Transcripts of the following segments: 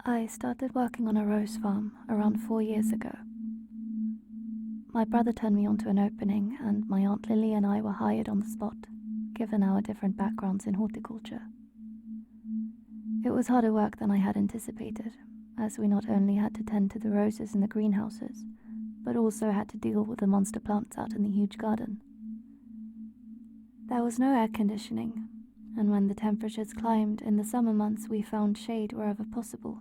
I started working on a rose farm around 4 years ago. My brother turned me onto an opening, and my Aunt Lily and I were hired on the spot, given our different backgrounds in horticulture. It was harder work than I had anticipated, as we not only had to tend to the roses in the greenhouses, but also had to deal with the monster plants out in the huge garden. There was no air conditioning, and when the temperatures climbed in the summer months, we found shade wherever possible.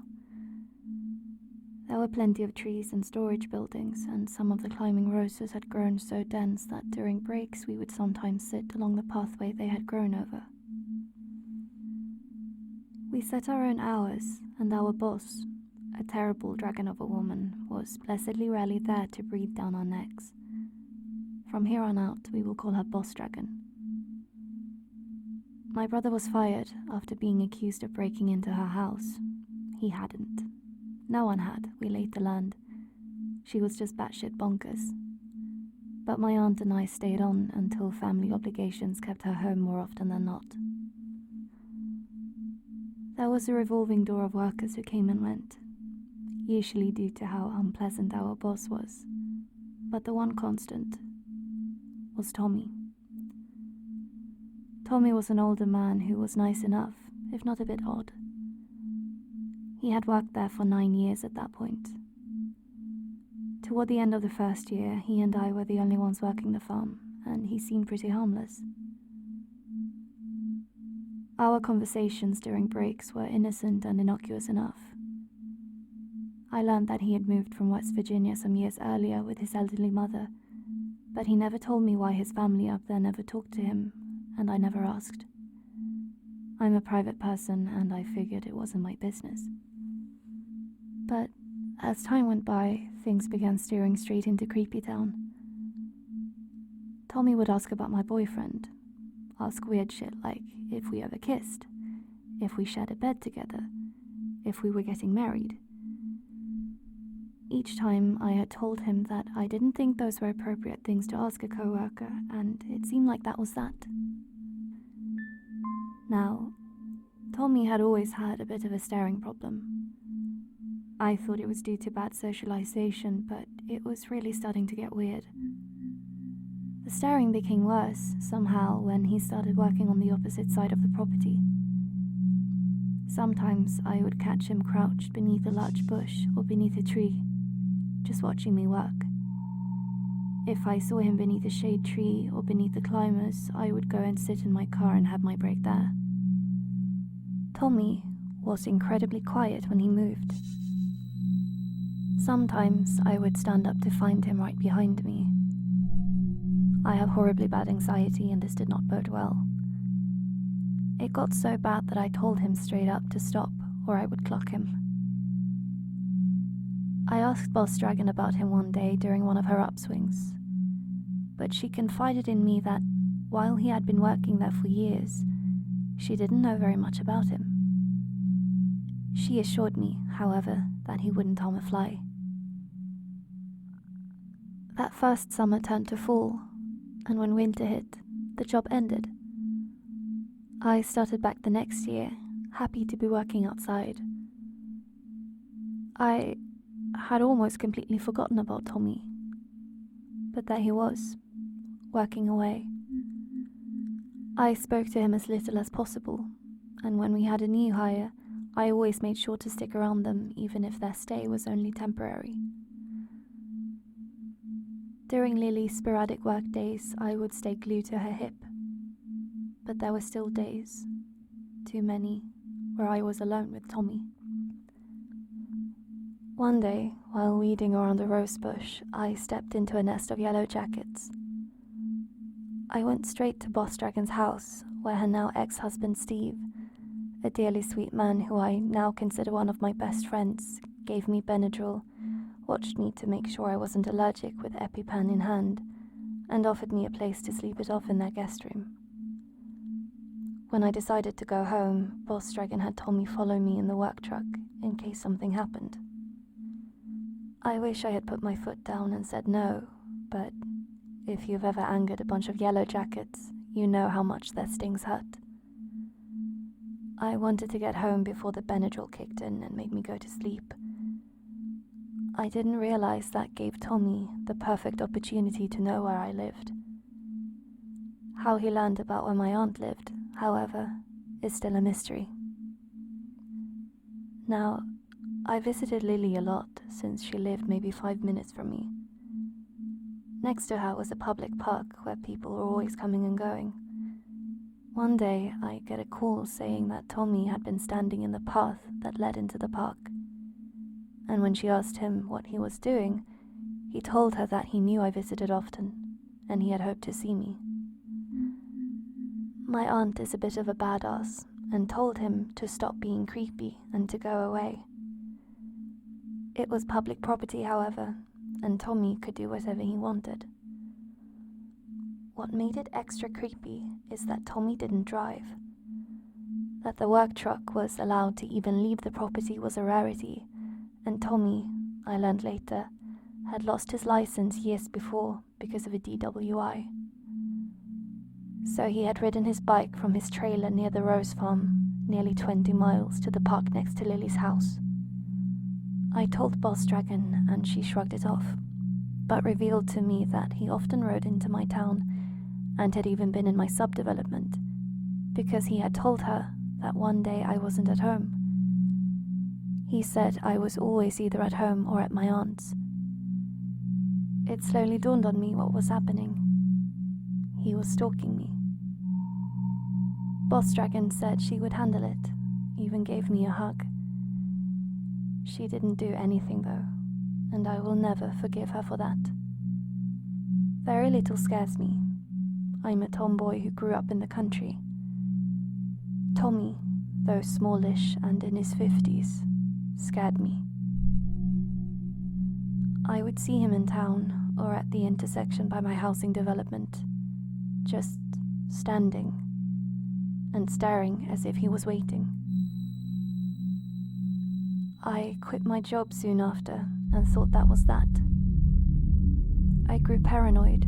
There were plenty of trees and storage buildings, and some of the climbing roses had grown so dense that during breaks we would sometimes sit along the pathway they had grown over. We set our own hours, and our boss, a terrible dragon of a woman, was blessedly rarely there to breathe down our necks. From here on out, we will call her Boss Dragon. My brother was fired after being accused of breaking into her house. He hadn't. No one had, we later learned. She was just batshit bonkers. But my aunt and I stayed on until family obligations kept her home more often than not. There was a revolving door of workers who came and went, usually due to how unpleasant our boss was. But the one constant was Tommy. Tommy was an older man who was nice enough, if not a bit odd. He had worked there for 9 years at that point. Toward the end of the first year, he and I were the only ones working the farm, and he seemed pretty harmless. Our conversations during breaks were innocent and innocuous enough. I learned that he had moved from West Virginia some years earlier with his elderly mother, but he never told me why his family up there never talked to him, and I never asked. I'm a private person, and I figured it wasn't my business. But as time went by, things began steering straight into Creepy Town. Tommy would ask about my boyfriend, ask weird shit like if we ever kissed, if we shared a bed together, if we were getting married. Each time I had told him that I didn't think those were appropriate things to ask a coworker, and it seemed like that was that. Now, Tommy had always had a bit of a staring problem. I thought it was due to bad socialization, but it was really starting to get weird. The staring became worse, somehow, when he started working on the opposite side of the property. Sometimes I would catch him crouched beneath a large bush or beneath a tree, just watching me work. If I saw him beneath a shade tree or beneath the climbers, I would go and sit in my car and have my break there. Tommy was incredibly quiet when he moved. Sometimes I would stand up to find him right behind me. I have horribly bad anxiety, and this did not bode well. It got so bad that I told him straight up to stop, or I would clock him. I asked Boss Dragon about him one day during one of her upswings, but she confided in me that while he had been working there for years, she didn't know very much about him. She assured me, however, that he wouldn't harm a fly. That first summer turned to fall, and when winter hit, the job ended. I started back the next year, happy to be working outside. I had almost completely forgotten about Tommy, but there he was, working away. I spoke to him as little as possible, and when we had a new hire, I always made sure to stick around them, even if their stay was only temporary. During Lily's sporadic work days, I would stay glued to her hip, but there were still days, too many, where I was alone with Tommy. One day, while weeding around a rose bush, I stepped into a nest of yellow jackets. I went straight to Boss Dragon's house, where her now ex-husband Steve, a dearly sweet man who I now consider one of my best friends, gave me Benadryl, watched me to make sure I wasn't allergic with EpiPen in hand, and offered me a place to sleep it off in their guest room. When I decided to go home, Boss Dragon had told me follow me in the work truck in case something happened. I wish I had put my foot down and said no, but if you've ever angered a bunch of yellow jackets, you know how much their stings hurt. I wanted to get home before the Benadryl kicked in and made me go to sleep. I didn't realize that gave Tommy the perfect opportunity to know where I lived. How he learned about where my aunt lived, however, is still a mystery. Now, I visited Lily a lot since she lived maybe 5 minutes from me. Next to her was a public park where people were always coming and going. One day, I get a call saying that Tommy had been standing in the path that led into the park. And when she asked him what he was doing, he told her that he knew I visited often, and he had hoped to see me. My aunt is a bit of a badass, and told him to stop being creepy and to go away. It was public property, however, and Tommy could do whatever he wanted. What made it extra creepy is that Tommy didn't drive. That the work truck was allowed to even leave the property was a rarity, and Tommy, I learned later, had lost his license years before because of a DWI. So he had ridden his bike from his trailer near the Rose Farm, nearly 20 miles to the park next to Lily's house. I told Boss Dragon and she shrugged it off, but revealed to me that he often rode into my town and had even been in my subdevelopment, because he had told her that one day I wasn't at home. He said I was always either at home or at my aunt's. It slowly dawned on me what was happening. He was stalking me. Boss Dragon said she would handle it, even gave me a hug. She didn't do anything though, and I will never forgive her for that. Very little scares me. I'm a tomboy who grew up in the country. Tommy, though smallish and in his 50s, scared me. I would see him in town or at the intersection by my housing development, just standing and staring as if he was waiting. I quit my job soon after and thought that was that. I grew paranoid.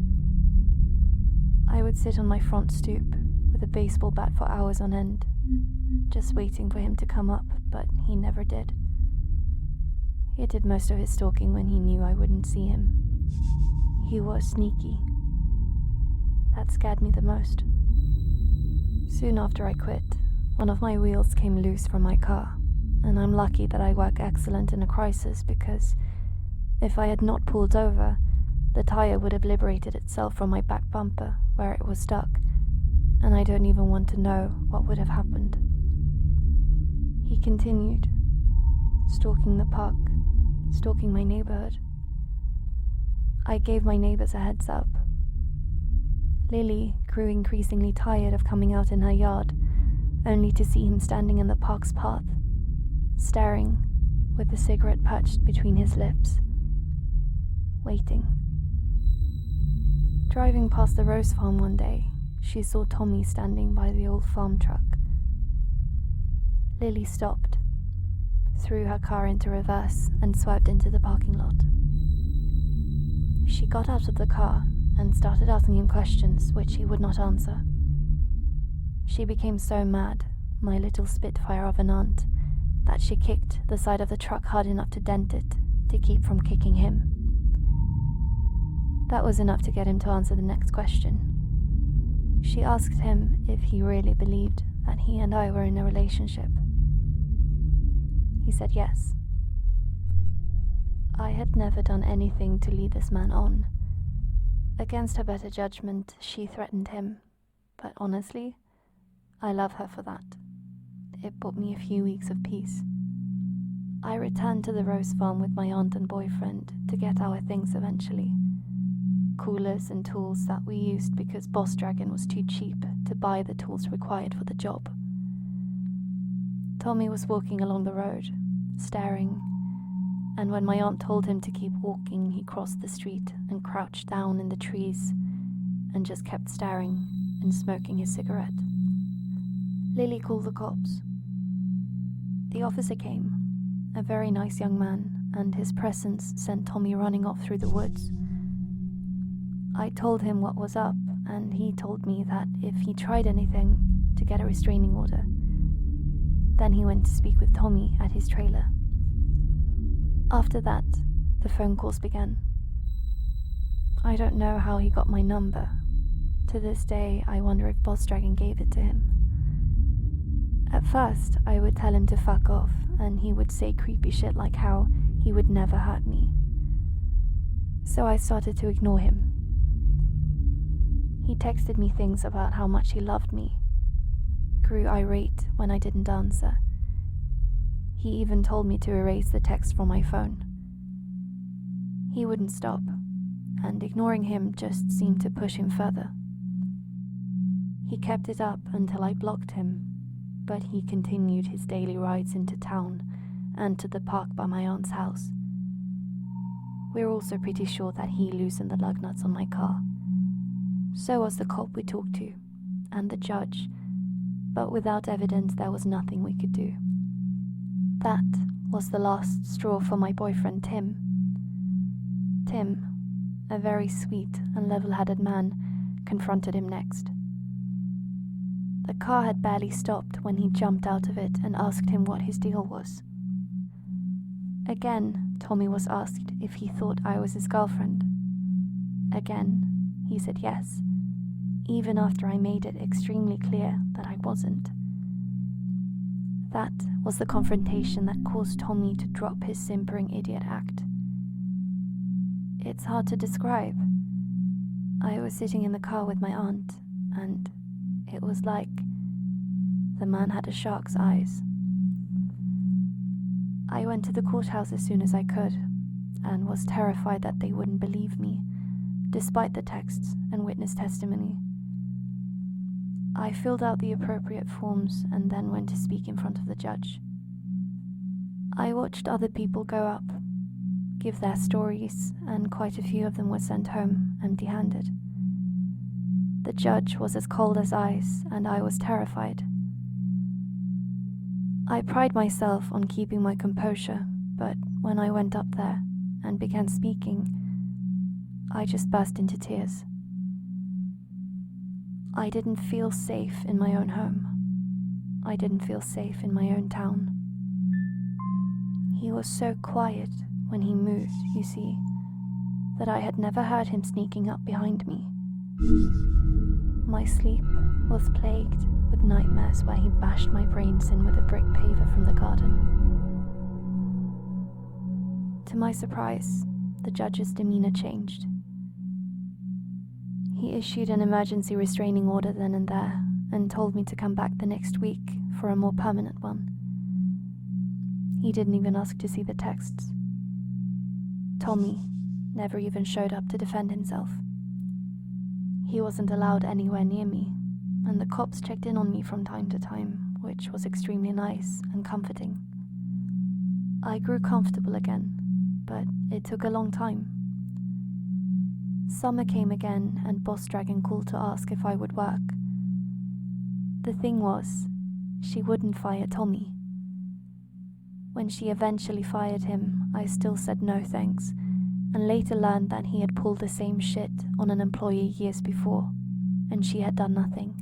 I would sit on my front stoop with a baseball bat for hours on end, just waiting for him to come up, but he never did. He did most of his stalking when he knew I wouldn't see him. He was sneaky. That scared me the most. Soon after I quit, one of my wheels came loose from my car, and I'm lucky that I work excellent in a crisis because if I had not pulled over, the tire would have liberated itself from my back bumper where it was stuck, and I don't even want to know what would have happened. He continued, stalking the park, stalking my neighborhood. I gave my neighbors a heads up. Lily grew increasingly tired of coming out in her yard, only to see him standing in the park's path, staring, with the cigarette perched between his lips, waiting. Driving past the Rose Farm one day, she saw Tommy standing by the old farm truck. Lily stopped, threw her car into reverse, and swerved into the parking lot. She got out of the car and started asking him questions which he would not answer. She became so mad, my little spitfire of an aunt, that she kicked the side of the truck hard enough to dent it to keep from kicking him. That was enough to get him to answer the next question. She asked him if he really believed that he and I were in a relationship. He said yes. I had never done anything to lead this man on. Against her better judgment, she threatened him, but honestly, I love her for that. It bought me a few weeks of peace. I returned to the Rose Farm with my aunt and boyfriend to get our things eventually. Coolers and tools that we used because Boss Dragon was too cheap to buy the tools required for the job. Tommy was walking along the road, staring, and when my aunt told him to keep walking, he crossed the street and crouched down in the trees and just kept staring and smoking his cigarette. Lily called the cops. The officer came, a very nice young man, and his presence sent Tommy running off through the woods. I told him what was up, and he told me that if he tried anything, to get a restraining order. Then he went to speak with Tommy at his trailer. After that, the phone calls began. I don't know how he got my number. To this day, I wonder if Boss Dragon gave it to him. At first, I would tell him to fuck off, and he would say creepy shit like how he would never hurt me. So I started to ignore him. He texted me things about how much he loved me, grew irate when I didn't answer. He even told me to erase the text from my phone. He wouldn't stop, and ignoring him just seemed to push him further. He kept it up until I blocked him, but he continued his daily rides into town and to the park by my aunt's house. We're also pretty sure that he loosened the lug nuts on my car. So was the cop we talked to, and the judge, but without evidence there was nothing we could do. That was the last straw for my boyfriend Tim. Tim, a very sweet and level-headed man, confronted him next. The car had barely stopped when he jumped out of it and asked him what his deal was. Again, Tommy was asked if he thought I was his girlfriend. Again, he said yes, even after I made it extremely clear that I wasn't. That was the confrontation that caused Tommy to drop his simpering idiot act. It's hard to describe. I was sitting in the car with my aunt, and it was like the man had a shark's eyes. I went to the courthouse as soon as I could, and was terrified that they wouldn't believe me, despite the texts and witness testimony. I filled out the appropriate forms and then went to speak in front of the judge. I watched other people go up, give their stories, and quite a few of them were sent home empty-handed. The judge was as cold as ice, and I was terrified. I pride myself on keeping my composure, but when I went up there and began speaking, I just burst into tears. I didn't feel safe in my own home. I didn't feel safe in my own town. He was so quiet when he moved, you see, that I had never heard him sneaking up behind me. My sleep was plagued with nightmares where he bashed my brains in with a brick paver from the garden. To my surprise, the judge's demeanor changed. He issued an emergency restraining order then and there, and told me to come back the next week for a more permanent one. He didn't even ask to see the texts. Tommy never even showed up to defend himself. He wasn't allowed anywhere near me, and the cops checked in on me from time to time, which was extremely nice and comforting. I grew comfortable again, but it took a long time. Summer came again, and Boss Dragon called to ask if I would work. The thing was, she wouldn't fire Tommy. When she eventually fired him, I still said no thanks, and later learned that he had pulled the same shit on an employee years before, and she had done nothing.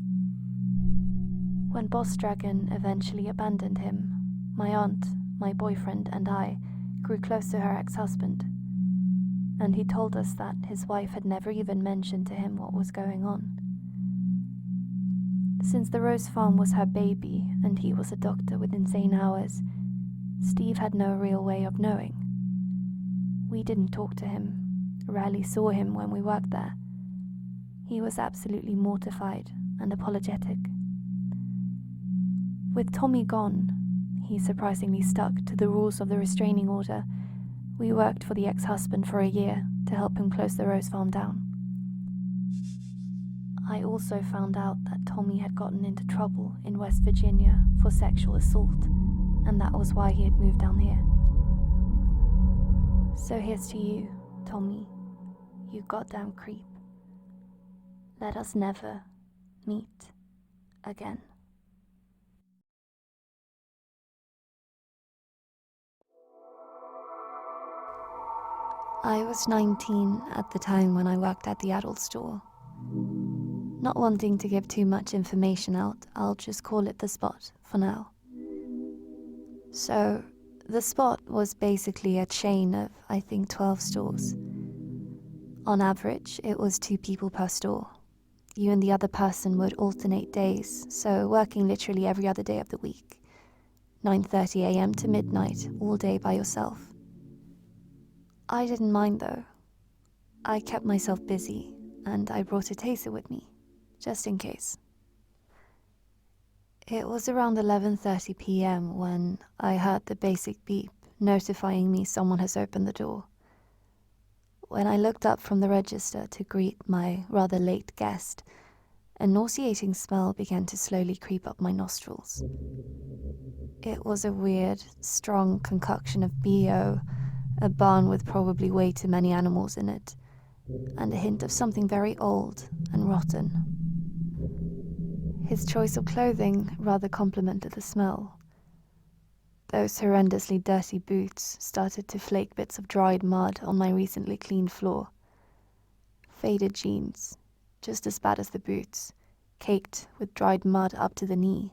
When Boss Dragon eventually abandoned him, my aunt, my boyfriend, and I grew close to her ex-husband, and he told us that his wife had never even mentioned to him what was going on. Since the Rose Farm was her baby and he was a doctor with insane hours, Steve had no real way of knowing. We didn't talk to him, rarely saw him when we worked there. He was absolutely mortified and apologetic. With Tommy gone, he surprisingly stuck to the rules of the restraining order. We worked for the ex-husband for a year to help him close the Rose Farm down. I also found out that Tommy had gotten into trouble in West Virginia for sexual assault, and that was why he had moved down here. So here's to you, Tommy, you goddamn creep. Let us never meet again. I was 19 at the time when I worked at the adult store. Not wanting to give too much information out, I'll just call it the Spot for now. So, the spot was basically a chain of, I think, 12 stores. On average, it was 2 people per store. You and the other person would alternate days, so working literally every other day of the week. 9:30 a.m. to midnight, all day by yourself. I didn't mind though. I kept myself busy, and I brought a taser with me, just in case. It was around 11:30 p.m. when I heard the basic beep notifying me someone has opened the door. When I looked up from the register to greet my rather late guest, a nauseating smell began to slowly creep up my nostrils. It was a weird, strong concoction of BO, a barn with probably way too many animals in it, and a hint of something very old and rotten. His choice of clothing rather complemented the smell. Those horrendously dirty boots started to flake bits of dried mud on my recently cleaned floor. Faded jeans, just as bad as the boots, caked with dried mud up to the knee.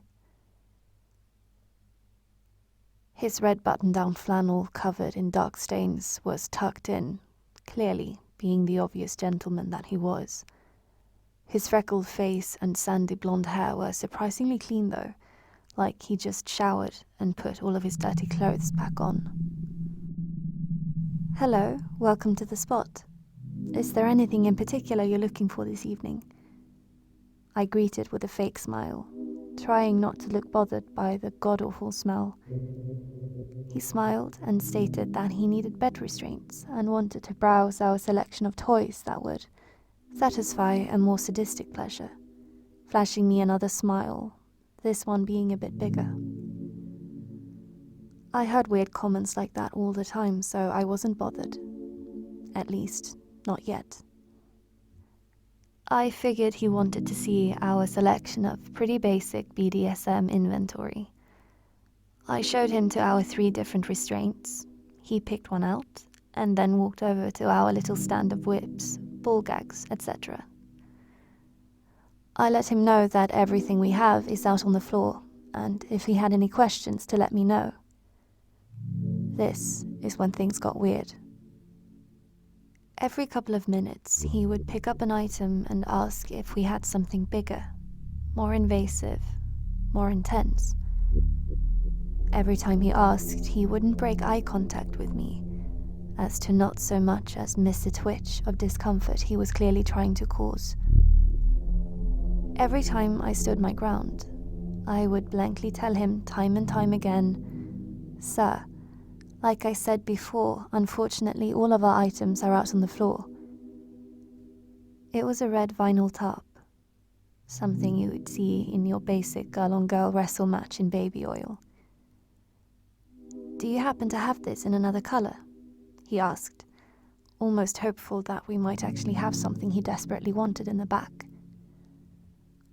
His red button-down flannel covered in dark stains was tucked in, clearly being the obvious gentleman that he was. His freckled face and sandy blonde hair were surprisingly clean though, like he just showered and put all of his dirty clothes back on. "Hello, welcome to the spot. Is there anything in particular you're looking for this evening?" I greeted with a fake smile, trying not to look bothered by the god-awful smell. He smiled and stated that he needed bed restraints and wanted to browse our selection of toys that would satisfy a more sadistic pleasure, flashing me another smile, this one being a bit bigger. I heard weird comments like that all the time, so I wasn't bothered. At least, not yet. I figured he wanted to see our selection of pretty basic BDSM inventory. I showed him to our 3 different restraints. He picked one out, and then walked over to our little stand of whips, ball gags, etc. I let him know that everything we have is out on the floor, and if he had any questions to let me know. This is when things got weird. Every couple of minutes, he would pick up an item and ask if we had something bigger, more invasive, more intense. Every time he asked, he wouldn't break eye contact with me, as to not so much as miss a twitch of discomfort he was clearly trying to cause. Every time I stood my ground, I would blankly tell him time and time again, "Sir, like I said before, unfortunately all of our items are out on the floor." It was a red vinyl top, something you would see in your basic girl-on-girl wrestle match in baby oil. "Do you happen to have this in another color?" he asked, almost hopeful that we might actually have something he desperately wanted in the back.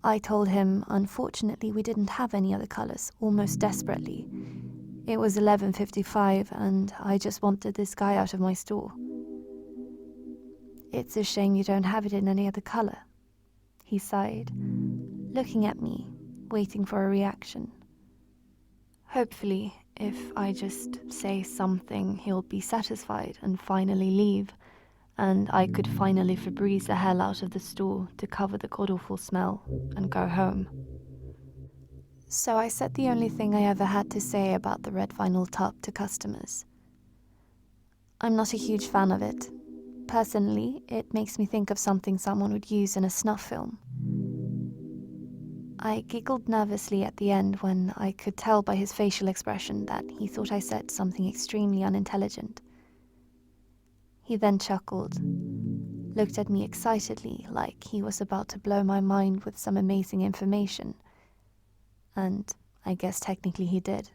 I told him, unfortunately, we didn't have any other colors, almost desperately. It was 11:55 and I just wanted this guy out of my store. "It's a shame you don't have it in any other color," he sighed, looking at me, waiting for a reaction. Hopefully, if I just say something, he'll be satisfied and finally leave, and I could finally Febreze the hell out of the store to cover the god-awful smell and go home. So I said the only thing I ever had to say about the red vinyl top to customers. "I'm not a huge fan of it. Personally, it makes me think of something someone would use in a snuff film." I giggled nervously at the end when I could tell by his facial expression that he thought I said something extremely unintelligent. He then chuckled, looked at me excitedly like he was about to blow my mind with some amazing information. And I guess technically he did.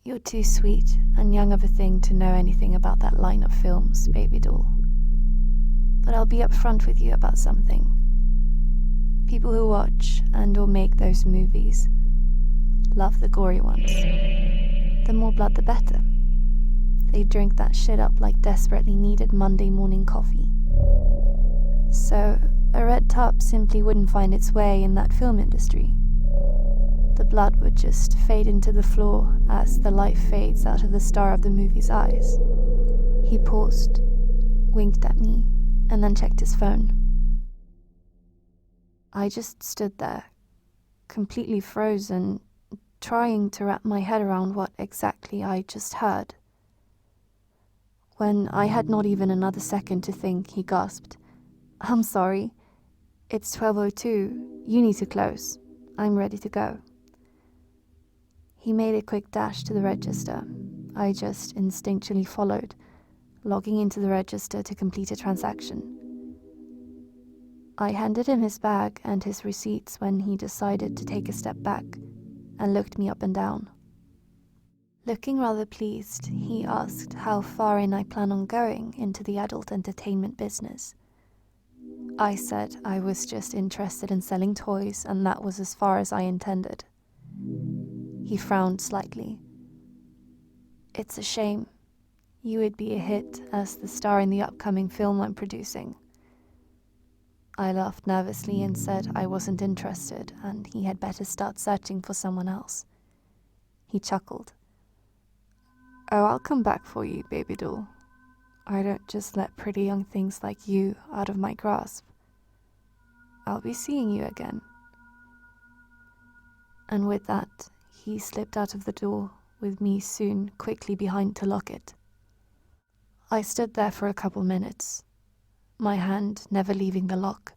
"You're too sweet and young of a thing to know anything about that line of films, baby doll. But I'll be upfront with you about something. People who watch and or make those movies love the gory ones. The more blood the better. They drink that shit up like desperately needed Monday morning coffee. So a red top simply wouldn't find its way in that film industry. the blood would just fade into the floor as the light fades out of the star of the movie's eyes. He paused, winked at me, and then checked his phone. I just stood there, completely frozen, trying to wrap my head around what exactly I just heard. When I had not even another second to think, he gasped, "I'm sorry. It's 12:02. You need to close. I'm ready to go." He made a quick dash to the register. I just instinctually followed, logging into the register to complete a transaction. I handed him his bag and his receipts when he decided to take a step back and looked me up and down. Looking rather pleased, he asked how far in I plan on going into the adult entertainment business. I said I was just interested in selling toys and that was as far as I intended. He frowned slightly. "It's a shame. You would be a hit as the star in the upcoming film I'm producing." I laughed nervously and said I wasn't interested and he had better start searching for someone else. He chuckled. "Oh, I'll come back for you, baby doll. I don't just let pretty young things like you out of my grasp. I'll be seeing you again." And with that, he slipped out of the door, with me soon quickly behind to lock it. I stood there for a couple minutes, my hand never leaving the lock.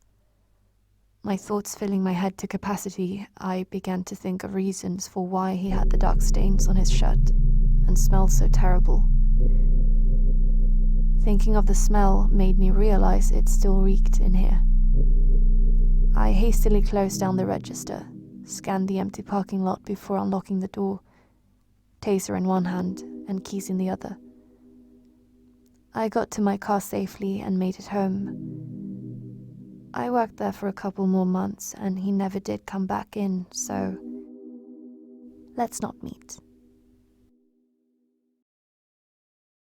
My thoughts filling my head to capacity, I began to think of reasons for why he had the dark stains on his shirt and smelled so terrible. Thinking of the smell made me realize it still reeked in here. I hastily closed down the register, scanned the empty parking lot before unlocking the door, taser in one hand and keys in the other. I got to my car safely and made it home. I worked there for a couple more months and he never did come back in, so let's not meet.